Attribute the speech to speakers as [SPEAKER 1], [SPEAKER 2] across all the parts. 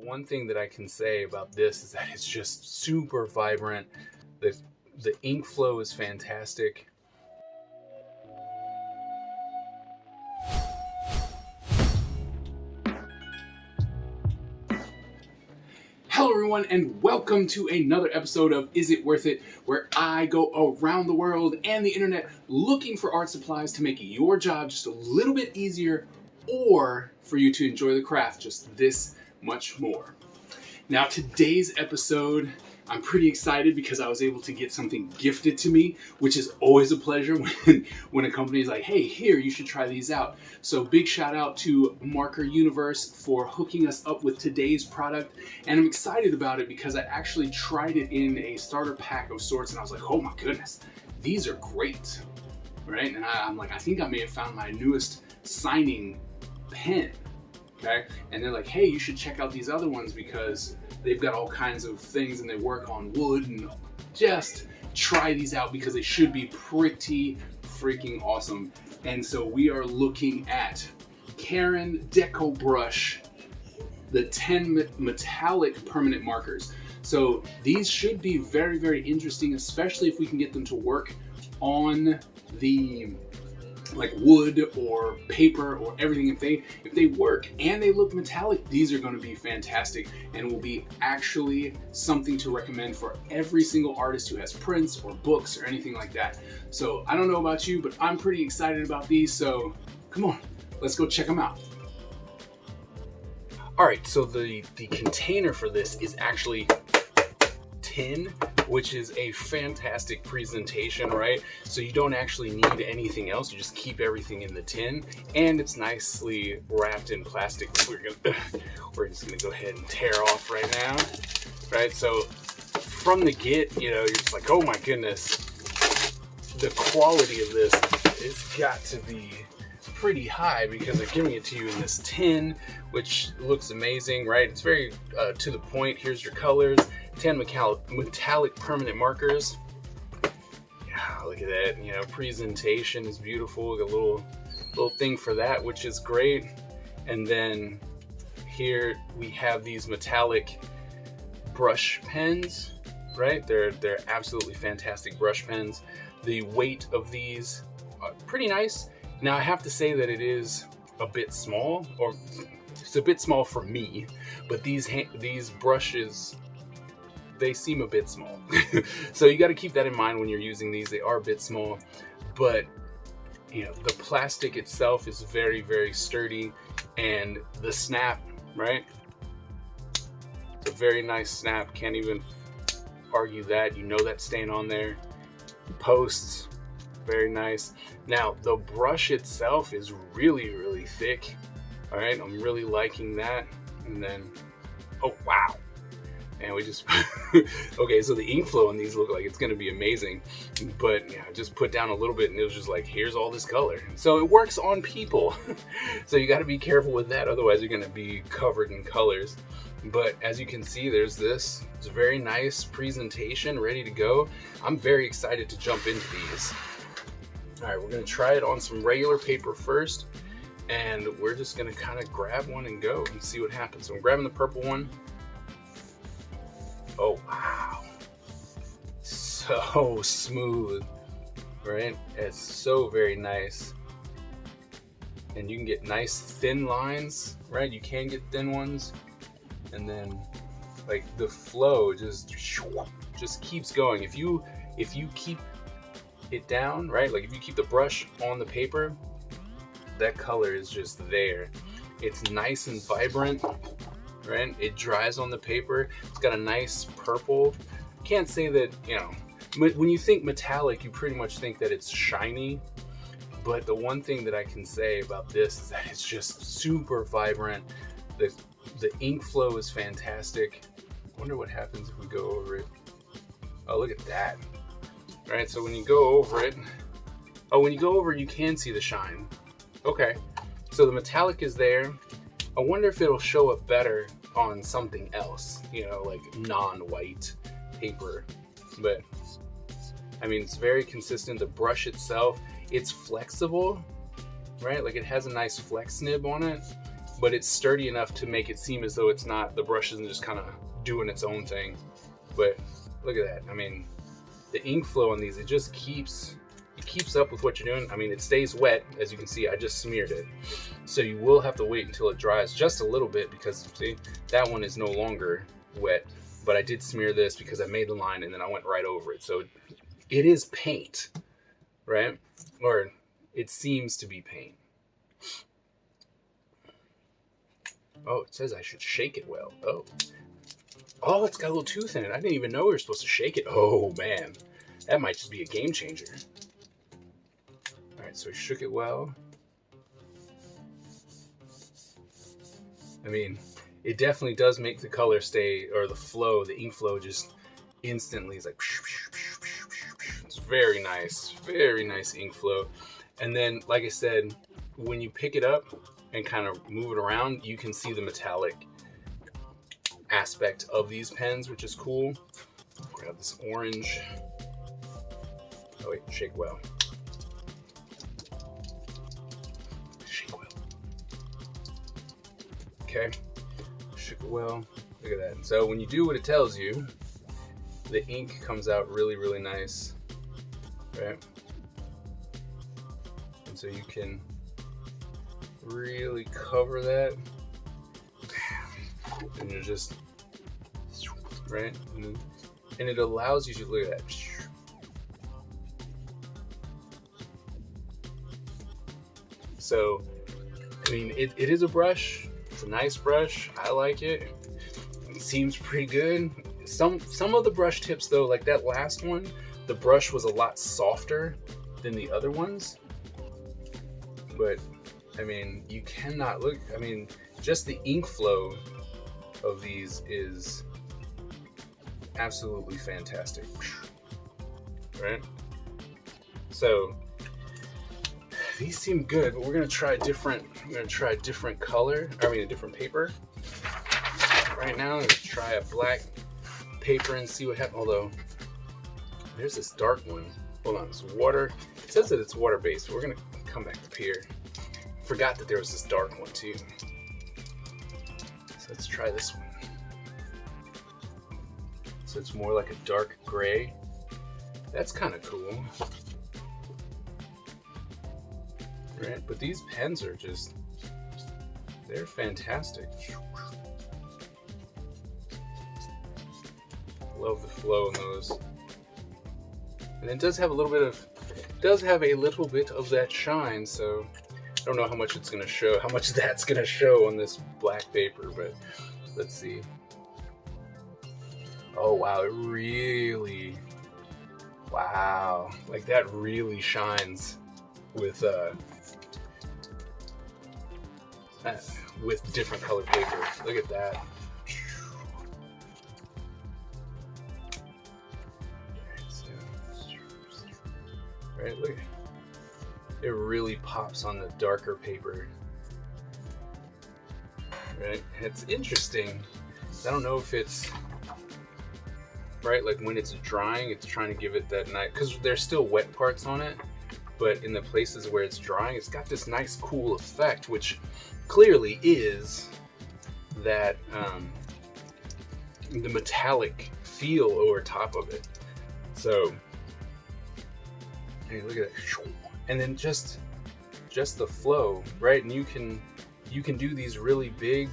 [SPEAKER 1] one thing that I can say about this is that it's just super vibrant. The ink flow is fantastic. Hello everyone, and welcome to another episode of Is It Worth It, where I go around the world and the internet looking for art supplies to make your job just a little bit easier, or for you to enjoy the craft just this much more. Now, today's episode, I'm pretty excited because I was able to get something gifted to me, which is always a pleasure when a company is like, hey, here, you should try these out. So big shout out to Marker Universe for hooking us up with today's product. And I'm excited about it because I actually tried it in a starter pack of sorts, and I was like, oh my goodness, these are great, right? And I'm like, I think I may have found my newest signing pen. Okay, and they're like, hey, you should check out these other ones because they've got all kinds of things and they work on wood, and just try these out because they should be pretty freaking awesome. And so we are looking at Karin Deco Brush, the 10 metallic permanent markers. So these should be very, very interesting, especially if we can get them to work on the like wood or paper or everything. If they work and they look metallic, these are going to be fantastic and will be actually something to recommend for every single artist who has prints or books or anything like that. So I don't know about you, but I'm pretty excited about these. So come on, let's go check them out. All right, so the container for this is actually tin, which is a fantastic presentation, right? So you don't actually need anything else. You just keep everything in the tin, and it's nicely wrapped in plastic. We're just gonna go ahead and tear off right now, right? So from the get, you're just like, oh my goodness, the quality of this has got to be pretty high because they're giving it to you in this tin, which looks amazing, right? It's very to the point. Here's your colors. 10 metallic permanent markers. Yeah, look at that. Presentation is beautiful. Got a little thing for that, which is great. And then here we have these metallic brush pens, right? They're absolutely fantastic brush pens. The weight of these are pretty nice. Now I have to say that it is a bit small, or it's a bit small for me, but these brushes, they seem a bit small. So you got to keep that in mind when you're using these. They are a bit small, but the plastic itself is very, very sturdy, and the snap, right? It's a very nice snap. Can't even argue that. That's staying on there. Posts, very nice. Now the brush itself is really, really thick. All right, I'm really liking that. And then, oh wow. And we just, okay, so the ink flow on these look like it's going to be amazing, but just put down a little bit and it was just like, here's all this color. So it works on people. So you got to be careful with that. Otherwise you're going to be covered in colors. But as you can see, there's this. It's a very nice presentation ready to go. I'm very excited to jump into these. All right, we're going to try it on some regular paper first, and we're just going to kind of grab one and go and see what happens. So I'm grabbing the purple one. Oh, wow. So smooth, right? It's so very nice. And you can get nice thin lines, right? You can get thin ones. And then like the flow just keeps going. If you keep it down, right? Like if you keep the brush on the paper, that color is just there. It's nice and vibrant. Right? It dries on the paper. It's got a nice purple. Can't say that, when you think metallic, you pretty much think that it's shiny. But the one thing that I can say about this is that it's just super vibrant. The ink flow is fantastic. I wonder what happens if we go over it. Oh, look at that. Right? So when you go over it, you can see the shine. Okay. So the metallic is there. I wonder if it'll show up better on something else, like non-white paper. But I mean, it's very consistent. The brush itself, it's flexible, right? Like it has a nice flex nib on it. but it's sturdy enough to make it seem as though it's not, the brush isn't just kind of doing its own thing. But look at that. I mean, the ink flow on these, it keeps up with what you're doing. I mean, it stays wet. As you can see, I just smeared it. So you will have to wait until it dries just a little bit, because see, that one is no longer wet. But I did smear this because I made the line and then I went right over it. So it is paint, right? Or it seems to be paint. Oh, it says I should shake it well. Oh, it's got a little tooth in it. I didn't even know we were supposed to shake it. Oh man, that might just be a game changer. All right, so I shook it well. I mean, it definitely does make the color stay, or the flow, the ink flow just instantly is like, it's very nice ink flow. And then, like I said, when you pick it up and kind of move it around, you can see the metallic aspect of these pens, which is cool. Grab this orange. Oh wait, shake well. Shake well. Okay, shake it well. Look at that. So when you do what it tells you, the ink comes out really, really nice, right? And so you can really cover that, and you're just right, and it allows you to look at that. So, I mean, it is a brush. It's a nice brush. I like it. It seems pretty good. Some of the brush tips though, like that last one, the brush was a lot softer than the other ones. But I mean, you cannot look. I mean, just the ink flow of these is absolutely fantastic, right? So these seem good, but we're gonna try a different. I'm gonna try a different color. I mean, a different paper. Right now, I'm gonna try a black paper and see what happens. Although there's this dark one. Hold on, it's water. It says that it's water based. We're gonna come back up here. Forgot that there was this dark one too. So let's try this one. So it's more like a dark gray. That's kind of cool. Right? But these pens are just, they're fantastic. Love the flow in those. And it does have a little bit of that shine, so I don't know how much it's gonna show, how much that's gonna show on this black paper, but let's see. Oh wow, it really, wow, like that really shines with different colored paper. Look at that. Right, look. It really pops on the darker paper. Right? It's interesting. I don't know if it's right, like when it's drying, it's trying to give it that nice, because there's still wet parts on it, but in the places where it's drying, it's got this nice cool effect, which clearly is that the metallic feel over top of it. So hey, look at that. And then just the flow, right? And you can do these really big,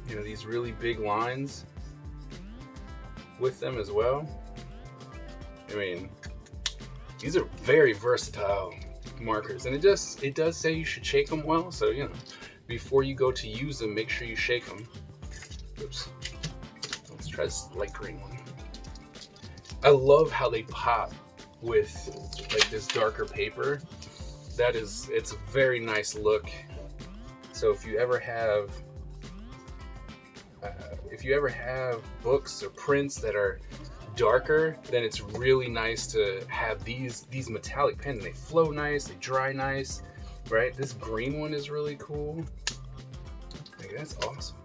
[SPEAKER 1] these really big lines with them as well. I mean, these are very versatile markers, and it does say you should shake them well. So before you go to use them, make sure you shake them. Oops. Let's try this light green one. I love how they pop with like this darker paper. It's a very nice look. So if you ever have books or prints that are darker, then it's really nice to have these metallic pens. They flow nice, they dry nice, right? This green one is really cool. Like, that's awesome.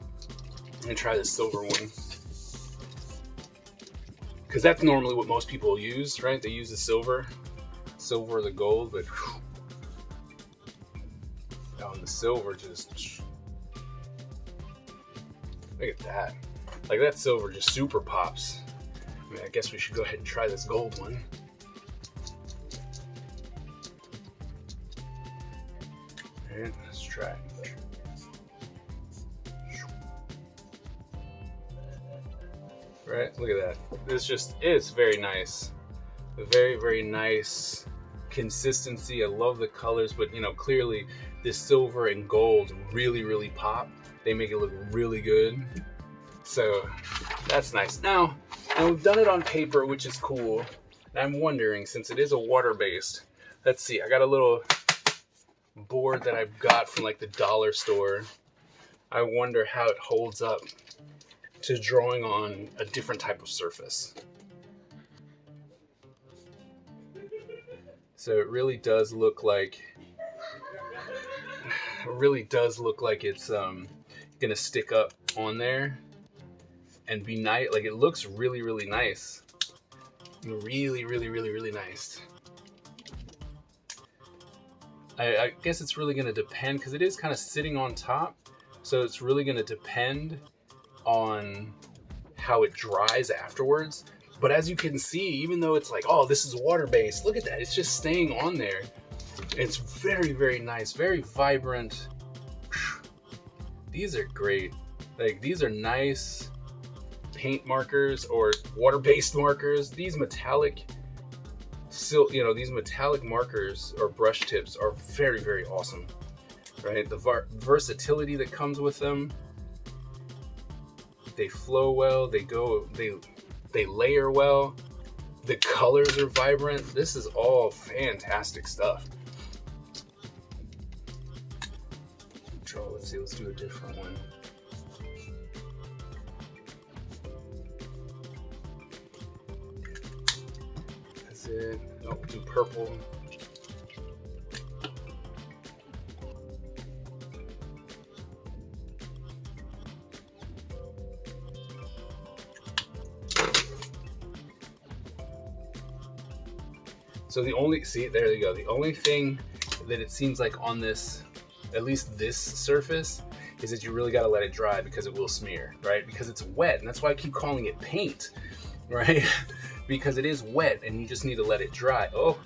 [SPEAKER 1] I'm gonna try this silver one, because that's normally what most people use, right? They use the silver or the gold, but and the silver just Look at that. Like that silver just super pops. I mean, I guess we should go ahead and try this gold one. All right, let's try it. Right, look at that. It's very nice. Very, very nice consistency. I love the colors, but you know, clearly this silver and gold really, really pop. They make it look really good. So that's nice. Now we've done it on paper, which is cool. And I'm wondering, since it is a water-based, let's see, I got a little board that I've got from like the dollar store. I wonder how it holds up to drawing on a different type of surface. So it really does look like it's gonna stick up on there and be nice. Like it looks really, really nice. Really, really, really, really nice. I guess it's really gonna depend, because it is kind of sitting on top. So it's really gonna depend on how it dries afterwards. But as you can see, even though it's like, oh, this is water-based, look at that, it's just staying on there. It's very, very nice, very vibrant. These are great. Like, these are nice paint markers or water-based markers. These metallic these metallic markers or brush tips are very, very awesome, right? The versatility that comes with them. They flow well, they layer well, the colors are vibrant. This is all fantastic stuff. Let's see, let's do a different one. That's it. Oh, do purple. So there you go. The only thing that it seems like on this, at least this surface, is that you really got to let it dry, because it will smear, right? Because it's wet, and that's why I keep calling it paint, right? Because it is wet, and you just need to let it dry. Oh,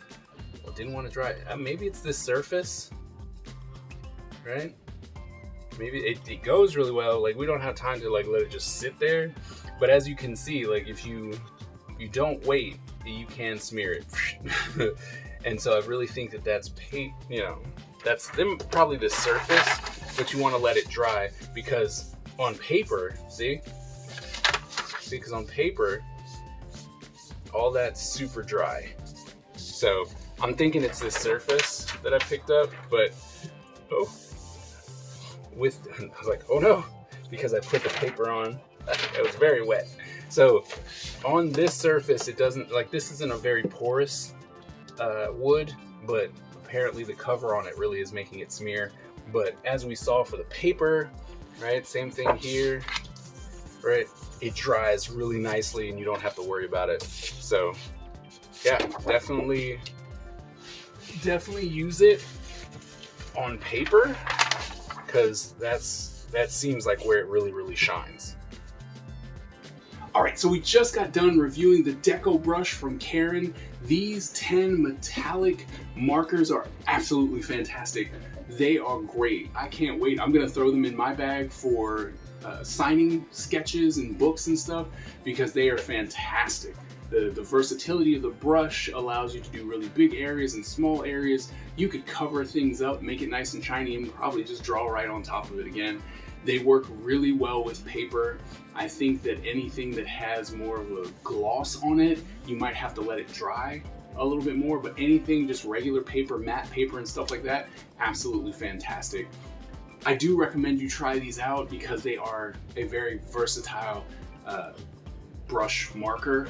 [SPEAKER 1] well, didn't want to dry. Maybe it's this surface, right? Maybe it goes really well. Like, we don't have time to like let it just sit there. But as you can see, like if you don't wait, you can smear it. And so I really think that that's paint, that's probably the surface, but you want to let it dry, because on paper, because on paper, all that's super dry. So I'm thinking it's this surface that I picked up, but I was like, oh no, because I put the paper on, it was very wet. So on this surface, it doesn't, like, this isn't a very porous wood, but apparently the cover on it really is making it smear. But as we saw for the paper, right, same thing here, right, it dries really nicely and you don't have to worry about it. So yeah, definitely use it on paper, because that seems like where it really, really shines. All right, so we just got done reviewing the Deco Brush from Karin. These 10 metallic markers are absolutely fantastic. They are great. I can't wait. I'm gonna throw them in my bag for signing sketches and books and stuff, because they are fantastic. The versatility of the brush allows you to do really big areas and small areas. You could cover things up, make it nice and shiny, and probably just draw right on top of it again. They work really well with paper. I think that anything that has more of a gloss on it, you might have to let it dry a little bit more, but anything just regular paper, matte paper and stuff like that, absolutely fantastic. I do recommend you try these out, because they are a very versatile brush marker,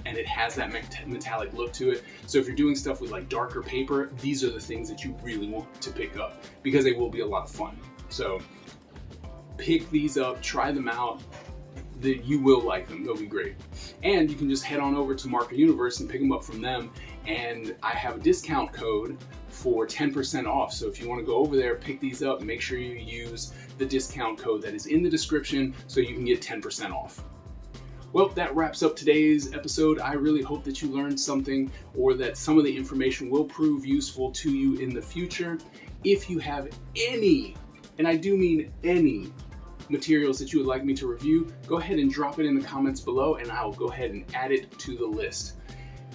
[SPEAKER 1] and it has that metallic look to it. So if you're doing stuff with like darker paper, these are the things that you really want to pick up, because they will be a lot of fun. So pick these up, try them out. that you will like them. They'll be great. And you can just head on over to Market Universe and pick them up from them. And I have a discount code for 10% off. So if you want to go over there, pick these up, make sure you use the discount code that is in the description so you can get 10% off. Well, that wraps up today's episode. I really hope that you learned something or that some of the information will prove useful to you in the future. If you have any, and I do mean any, materials that you would like me to review, go ahead and drop it in the comments below and I'll go ahead and add it to the list.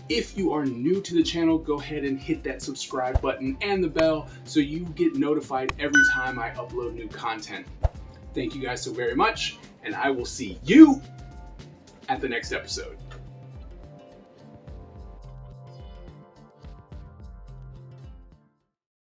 [SPEAKER 1] If you are new to the channel, go ahead and hit that subscribe button and the bell so you get notified every time I upload new content. Thank you guys so very much, and I will see you at the next episode.